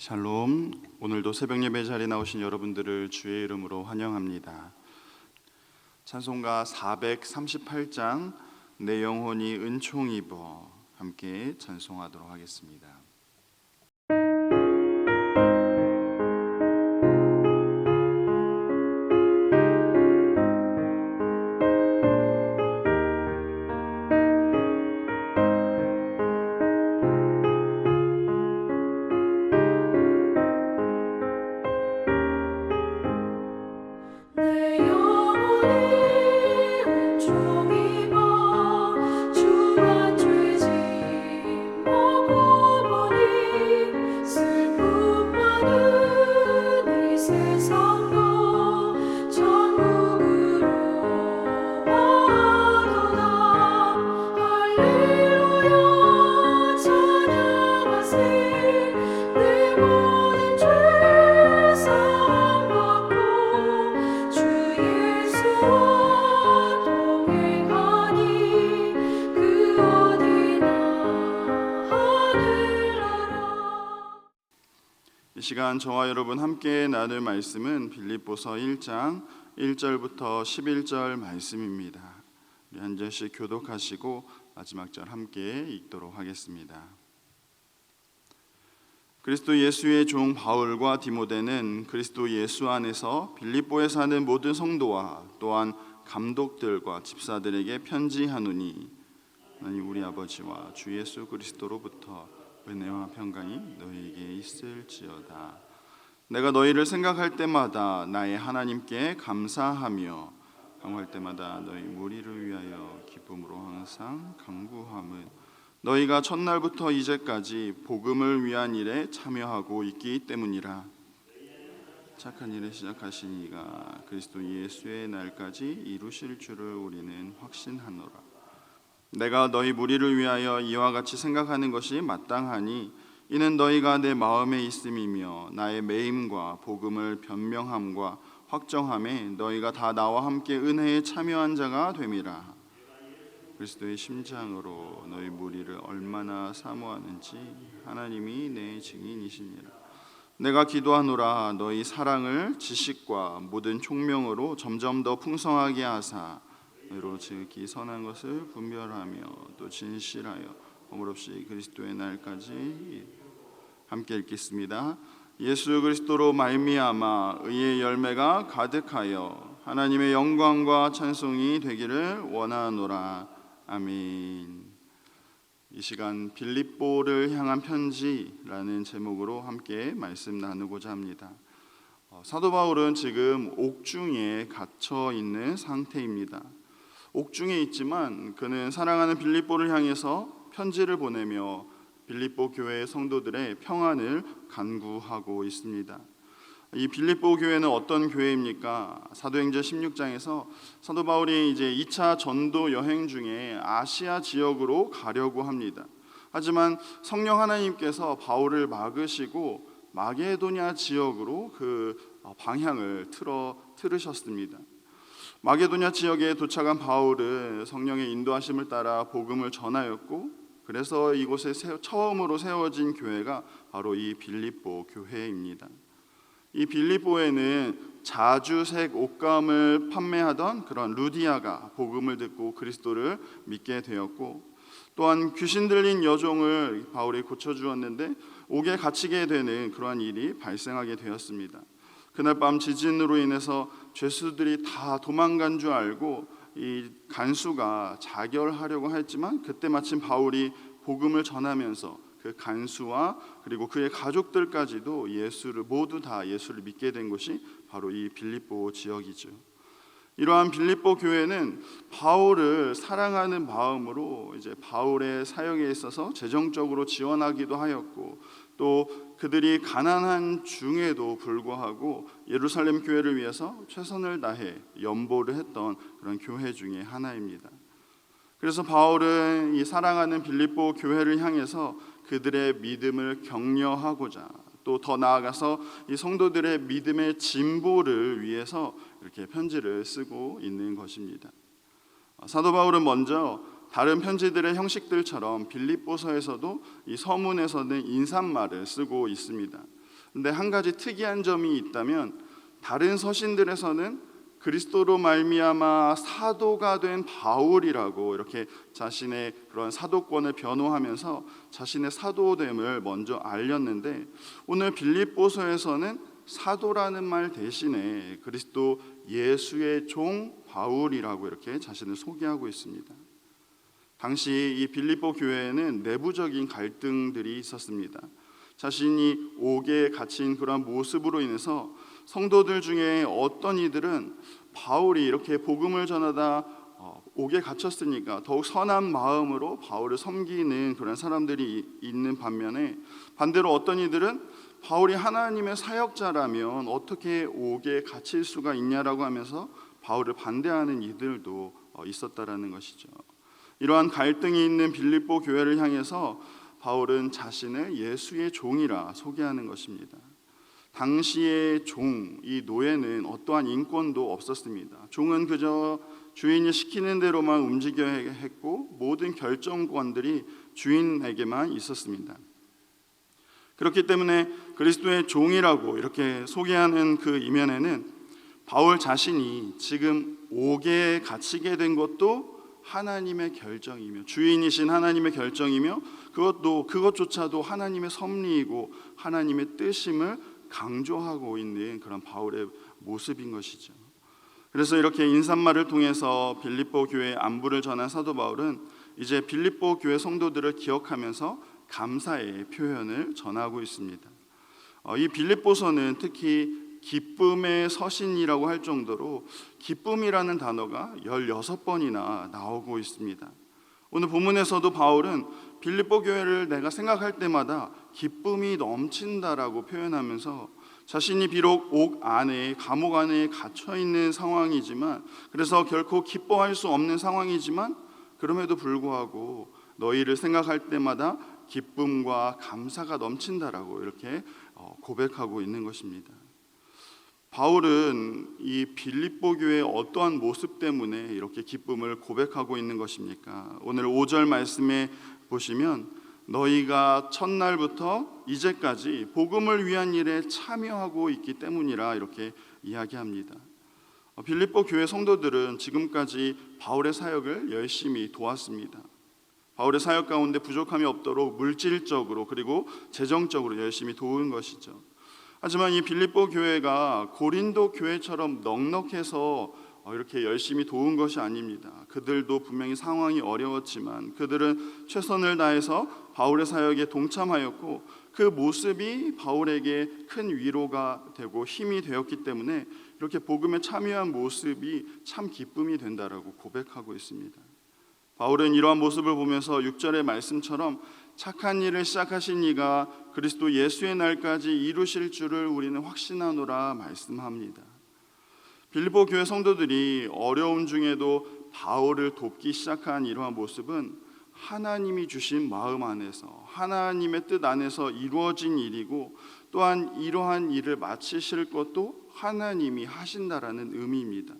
샬롬. 오늘도 새벽 예배 자리에 나오신 여러분들을 주의 이름으로 환영합니다. 찬송가 438장 내 영혼이 은총 입어 함께 찬송하도록 하겠습니다. 이 시간 저와 여러분 함께 나눌 말씀은 빌립보서 1장 1절부터 11절 말씀입니다. 우리 한 절씩 교독하시고 마지막 절 함께 읽도록 하겠습니다. 그리스도 예수의 종 바울과 디모데는 그리스도 예수 안에서 빌립보에 사는 모든 성도와 또한 감독들과 집사들에게 편지하노니 하나님 우리 아버지와 주 예수 그리스도로부터 은혜와 평강이 너희에게 있을지어다. 내가 너희를 생각할 때마다 나의 하나님께 감사하며 강구할 때마다 너희 무리를 위하여 기쁨으로 항상 간구함은 너희가 첫날부터 이제까지 복음을 위한 일에 참여하고 있기 때문이라. 착한 일을 시작하신 이가 그리스도 예수의 날까지 이루실 줄을 우리는 확신하노라. 내가 너희 무리를 위하여 이와 같이 생각하는 것이 마땅하니 이는 너희가 내 마음에 있음이며 나의 매임과 복음을 변명함과 확정함에 너희가 다 나와 함께 은혜에 참여한 자가 됨이라. 그리스도의 심장으로 너희 무리를 얼마나 사모하는지 하나님이 내 증인이시니라. 내가 기도하노라. 너희 사랑을 지식과 모든 총명으로 점점 더 풍성하게 하사 너희로 지극히 선한 것을 분별하며 또 진실하여 허물없이 그리스도의 날까지 함께 읽겠습니다. 예수 그리스도로 말미암아 의의 열매가 가득하여 하나님의 영광과 찬송이 되기를 원하노라. 아멘. 이 시간 빌립보를 향한 편지라는 제목으로 함께 말씀 나누고자 합니다. 사도 바울은 지금 옥중에 갇혀 있는 상태입니다. 옥중에 있지만 그는 사랑하는 빌립보를 향해서 편지를 보내며 빌립보 교회의 성도들의 평안을 간구하고 있습니다. 이 빌립보 교회는 어떤 교회입니까? 사도행전 16장에서 사도 바울이 이제 2차 전도 여행 중에 아시아 지역으로 가려고 합니다. 하지만 성령 하나님께서 바울을 막으시고 마게도냐 지역으로 그 방향을 틀으셨습니다. 마게도냐 지역에 도착한 바울은 성령의 인도하심을 따라 복음을 전하였고, 그래서 이곳에 처음으로 세워진 교회가 바로 이 빌립보 교회입니다. 이 빌립보에는 자주색 옷감을 판매하던 그런 루디아가 복음을 듣고 그리스도를 믿게 되었고, 또한 귀신 들린 여종을 바울이 고쳐주었는데 옥에 갇히게 되는 그러한 일이 발생하게 되었습니다. 그날 밤 지진으로 인해서 죄수들이 다 도망간 줄 알고 이 간수가 자결하려고 했지만 그때 마침 바울이 복음을 전하면서 그 간수와 그리고 그의 가족들까지도 모두 다 예수를 믿게 된 곳이 바로 이 빌립보 지역이죠. 이러한 빌립보 교회는 바울을 사랑하는 마음으로 이제 바울의 사역에 있어서 재정적으로 지원하기도 하였고, 또 그들이 가난한 중에도 불구하고 예루살렘 교회를 위해서 최선을 다해 연보를 했던 그런 교회 중에 하나입니다. 그래서 바울은 이 사랑하는 빌립보 교회를 향해서 그들의 믿음을 격려하고자, 또 더 나아가서 이 성도들의 믿음의 진보를 위해서 이렇게 편지를 쓰고 있는 것입니다. 사도 바울은 먼저 다른 편지들의 형식들처럼 빌립보서에서도 이 서문에서는 인사말을 쓰고 있습니다. 근데 한 가지 특이한 점이 있다면 다른 서신들에서는 그리스도로 말미암아 사도가 된 바울이라고 이렇게 자신의 그런 사도권을 변호하면서 자신의 사도됨을 먼저 알렸는데, 오늘 빌립보서에서는 사도라는 말 대신에 그리스도 예수의 종 바울이라고 이렇게 자신을 소개하고 있습니다. 당시 이 빌립보 교회에는 내부적인 갈등들이 있었습니다. 자신이 옥에 갇힌 그런 모습으로 인해서 성도들 중에 어떤 이들은 바울이 이렇게 복음을 전하다 옥에 갇혔으니까 더욱 선한 마음으로 바울을 섬기는 그런 사람들이 있는 반면에, 반대로 어떤 이들은 바울이 하나님의 사역자라면 어떻게 옥에 갇힐 수가 있냐라고 하면서 바울을 반대하는 이들도 있었다라는 것이죠. 이러한 갈등이 있는 빌립보 교회를 향해서 바울은 자신을 예수의 종이라 소개하는 것입니다. 당시의 종, 이 노예는 어떠한 인권도 없었습니다. 종은 그저 주인이 시키는 대로만 움직여야 했고 모든 결정권들이 주인에게만 있었습니다. 그렇기 때문에 그리스도의 종이라고 이렇게 소개하는 그 이면에는 바울 자신이 지금 옥에 갇히게 된 것도 하나님의 결정이며, 주인이신 하나님의 결정이며, 그것조차도 하나님의 섭리이고 하나님의 뜻임을 강조하고 있는 그런 바울의 모습인 것이죠. 그래서 이렇게 인사말을 통해서 빌립보 교회의 안부를 전한 사도 바울은 이제 빌립보 교회 성도들을 기억하면서 감사의 표현을 전하고 있습니다. 이 빌립보서는 특히 기쁨의 서신이라고 할 정도로 기쁨이라는 단어가 16번이나 나오고 있습니다. 오늘 본문에서도 바울은 빌립보 교회를 내가 생각할 때마다 기쁨이 넘친다라고 표현하면서 자신이 비록 옥 안에, 감옥 안에 갇혀 있는 상황이지만, 그래서 결코 기뻐할 수 없는 상황이지만 그럼에도 불구하고 너희를 생각할 때마다 기쁨과 감사가 넘친다라고 이렇게 고백하고 있는 것입니다. 바울은 이 빌립보 교회의 어떠한 모습 때문에 이렇게 기쁨을 고백하고 있는 것입니까? 오늘 5절 말씀에 보시면 너희가 첫날부터 이제까지 복음을 위한 일에 참여하고 있기 때문이라 이렇게 이야기합니다. 빌립보 교회 성도들은 지금까지 바울의 사역을 열심히 도왔습니다. 바울의 사역 가운데 부족함이 없도록 물질적으로 그리고 재정적으로 열심히 도운 것이죠. 하지만 이 빌립보 교회가 고린도 교회처럼 넉넉해서 이렇게 열심히 도운 것이 아닙니다. 그들도 분명히 상황이 어려웠지만 그들은 최선을 다해서 바울의 사역에 동참하였고 그 모습이 바울에게 큰 위로가 되고 힘이 되었기 때문에 이렇게 복음에 참여한 모습이 참 기쁨이 된다라고 고백하고 있습니다. 바울은 이러한 모습을 보면서 6절의 말씀처럼 착한 일을 시작하신 이가 그리스도 예수의 날까지 이루실 줄을 우리는 확신하노라 말씀합니다. 빌립보 교회 성도들이 어려움 중에도 바울을 돕기 시작한 이러한 모습은 하나님이 주신 마음 안에서, 하나님의 뜻 안에서 이루어진 일이고, 또한 이러한 일을 마치실 것도 하나님이 하신다라는 의미입니다.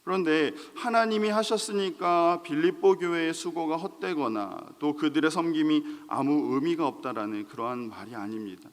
그런데 하나님이 하셨으니까 빌립보 교회의 수고가 헛되거나 또 그들의 섬김이 아무 의미가 없다라는 그러한 말이 아닙니다.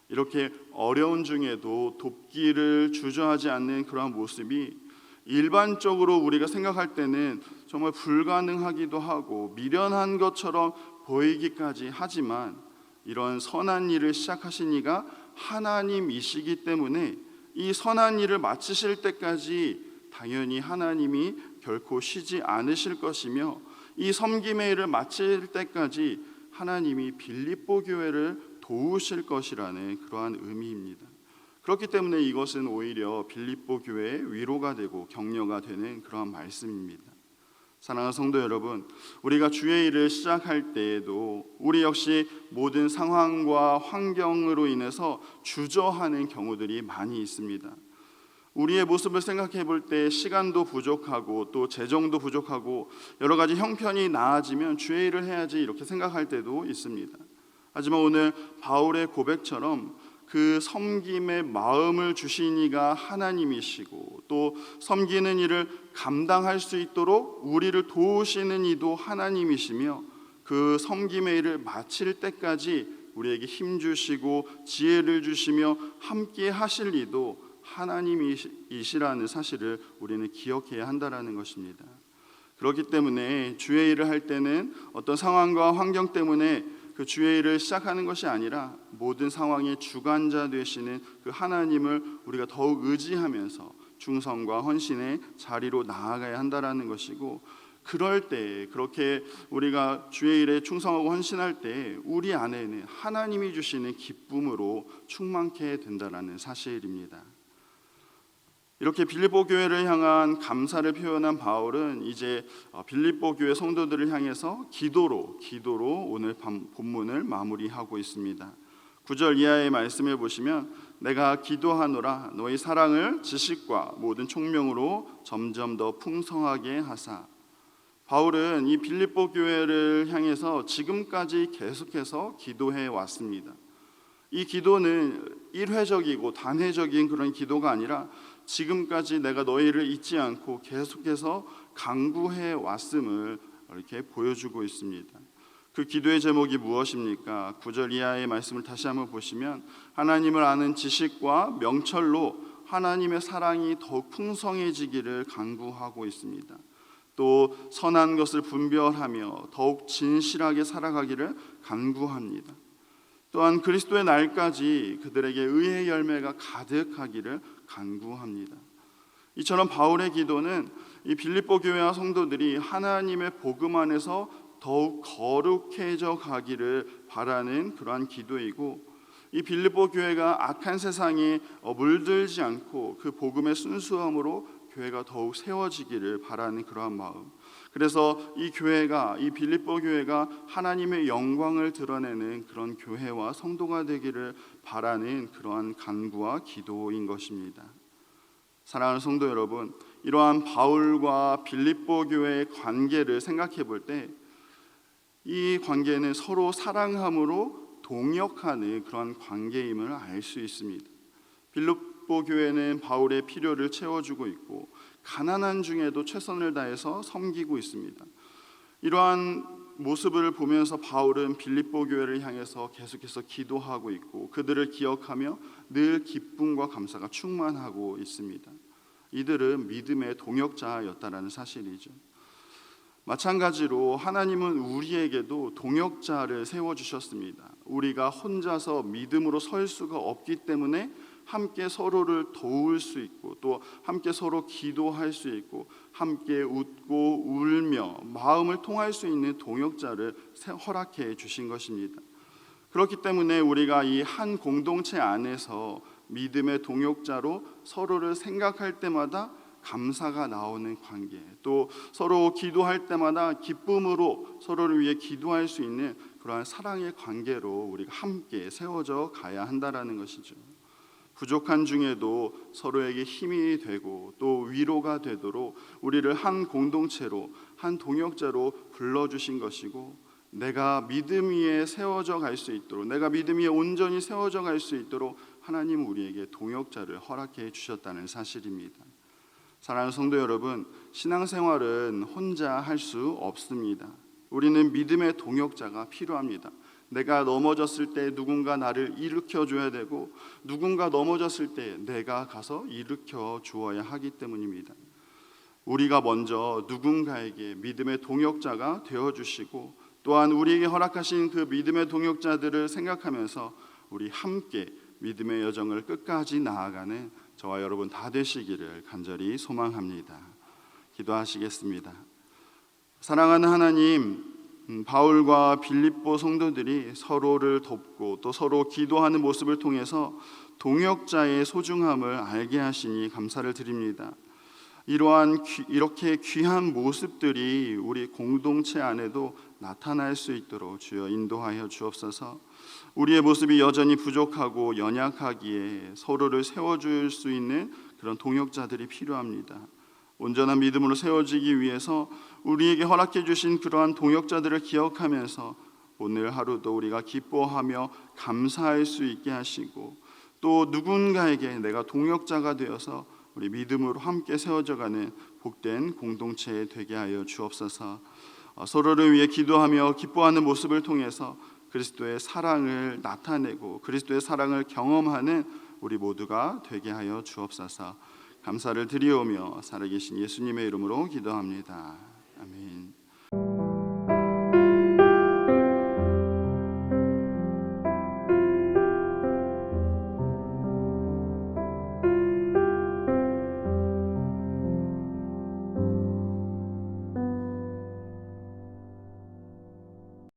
이렇게 어려운 중에도 돕기를 주저하지 않는 그러한 모습이 일반적으로 우리가 생각할 때는 정말 불가능하기도 하고 미련한 것처럼 보이기까지 하지만, 이런 선한 일을 시작하신 이가 하나님이시기 때문에 이 선한 일을 마치실 때까지 당연히 하나님이 결코 쉬지 않으실 것이며, 이 섬김의 일을 마칠 때까지 하나님이 빌립보 교회를 도우실 것이라는 그러한 의미입니다. 그렇기 때문에 이것은 오히려 빌립보 교회의 위로가 되고 격려가 되는 그러한 말씀입니다. 사랑하는 성도 여러분, 우리가 주의 일을 시작할 때에도 우리 역시 모든 상황과 환경으로 인해서 주저하는 경우들이 많이 있습니다. 우리의 모습을 생각해 볼 때 시간도 부족하고 또 재정도 부족하고 여러 가지 형편이 나아지면 주의 일을 해야지 이렇게 생각할 때도 있습니다. 하지만 오늘 바울의 고백처럼 그 섬김의 마음을 주신 이가 하나님이시고 또 섬기는 일을 감당할 수 있도록 우리를 도우시는 이도 하나님이시며 그 섬김의 일을 마칠 때까지 우리에게 힘 주시고 지혜를 주시며 함께 하실 이도 하나님이시라는 사실을 우리는 기억해야 한다라는 것입니다. 그렇기 때문에 주의 일을 할 때는 어떤 상황과 환경 때문에 그 주의 일을 시작하는 것이 아니라 모든 상황의 주관자 되시는 그 하나님을 우리가 더욱 의지하면서 충성과 헌신의 자리로 나아가야 한다라는 것이고, 그럴 때 그렇게 우리가 주의 일에 충성하고 헌신할 때 우리 안에는 하나님이 주시는 기쁨으로 충만케 된다라는 사실입니다. 이렇게 빌립보 교회를 향한 감사를 표현한 바울은 이제 빌립보 교회 성도들을 향해서 기도로 오늘 본문을 마무리하고 있습니다. 9절 이하의 말씀을 보시면 내가 기도하노라 너희 사랑을 지식과 모든 총명으로 점점 더 풍성하게 하사. 바울은 이 빌립보 교회를 향해서 지금까지 계속해서 기도해 왔습니다. 이 기도는 일회적이고 단회적인 그런 기도가 아니라 지금까지 내가 너희를 잊지 않고 계속해서 강구해 왔음을 이렇게 보여주고 있습니다. 그 기도의 제목이 무엇입니까? 9절 이하의 말씀을 다시 한번 보시면 하나님을 아는 지식과 명철로 하나님의 사랑이 더욱 풍성해지기를 간구하고 있습니다. 또 선한 것을 분별하며 더욱 진실하게 살아가기를 간구합니다. 또한 그리스도의 날까지 그들에게 의의 열매가 가득하기를 간구합니다. 이처럼 바울의 기도는 이 빌립보 교회와 성도들이 하나님의 복음 안에서 더욱 거룩해져 가기를 바라는 그러한 기도이고, 이 빌립보 교회가 악한 세상에 물들지 않고 그 복음의 순수함으로 교회가 더욱 세워지기를 바라는 그러한 마음. 그래서 이 빌립보 교회가 하나님의 영광을 드러내는 그런 교회와 성도가 되기를 바라는 그러한 간구와 기도인 것입니다. 사랑하는 성도 여러분, 이러한 바울과 빌립보 교회의 관계를 생각해 볼 때 이 관계는 서로 사랑함으로 동역하는 그런 관계임을 알 수 있습니다. 빌립보 교회는 바울의 필요를 채워주고 있고 가난한 중에도 최선을 다해서 섬기고 있습니다. 이러한 모습을 보면서 바울은 빌립보 교회를 향해서 계속해서 기도하고 있고 그들을 기억하며 늘 기쁨과 감사가 충만하고 있습니다. 이들은 믿음의 동역자였다라는 사실이죠. 마찬가지로 하나님은 우리에게도 동역자를 세워주셨습니다. 우리가 혼자서 믿음으로 설 수가 없기 때문에 함께 서로를 도울 수 있고 또 함께 서로 기도할 수 있고 함께 웃고 울며 마음을 통할 수 있는 동역자를 허락해 주신 것입니다. 그렇기 때문에 우리가 이 한 공동체 안에서 믿음의 동역자로 서로를 생각할 때마다 감사가 나오는 관계, 또 서로 기도할 때마다 기쁨으로 서로를 위해 기도할 수 있는 그러한 사랑의 관계로 우리가 함께 세워져 가야 한다라는 것이죠. 부족한 중에도 서로에게 힘이 되고 또 위로가 되도록 우리를 한 공동체로 한 동역자로 불러주신 것이고, 내가 믿음 위에 세워져 갈 수 있도록, 내가 믿음 위에 온전히 세워져 갈 수 있도록 하나님은 우리에게 동역자를 허락해 주셨다는 사실입니다. 사랑하는 성도 여러분, 신앙생활은 혼자 할 수 없습니다. 우리는 믿음의 동역자가 필요합니다. 내가 넘어졌을 때 누군가 나를 일으켜 줘야 되고 누군가 넘어졌을 때 내가 가서 일으켜 주어야 하기 때문입니다. 우리가 먼저 누군가에게 믿음의 동역자가 되어주시고 또한 우리에게 허락하신 그 믿음의 동역자들을 생각하면서 우리 함께 믿음의 여정을 끝까지 나아가는 저와 여러분 다 되시기를 간절히 소망합니다. 기도하시겠습니다. 사랑하는 하나님, 바울과 빌립보 성도들이 서로를 돕고 또 서로 기도하는 모습을 통해서 동역자의 소중함을 알게 하시니 감사를 드립니다. 이렇게 귀한 모습들이 우리 공동체 안에도 나타날 수 있도록 주여 인도하여 주옵소서. 우리의 모습이 여전히 부족하고 연약하기에 서로를 세워줄 수 있는 그런 동역자들이 필요합니다. 온전한 믿음으로 세워지기 위해서 우리에게 허락해 주신 그러한 동역자들을 기억하면서 오늘 하루도 우리가 기뻐하며 감사할 수 있게 하시고 또 누군가에게 내가 동역자가 되어서 우리 믿음으로 함께 세워져가는 복된 공동체 되게 하여 주옵소서. 서로를 위해 기도하며 기뻐하는 모습을 통해서 그리스도의 사랑을 나타내고 그리스도의 사랑을 경험하는 우리 모두가 되게 하여 주옵소서. 감사를 드리오며 살아계신 예수님의 이름으로 기도합니다. 아멘.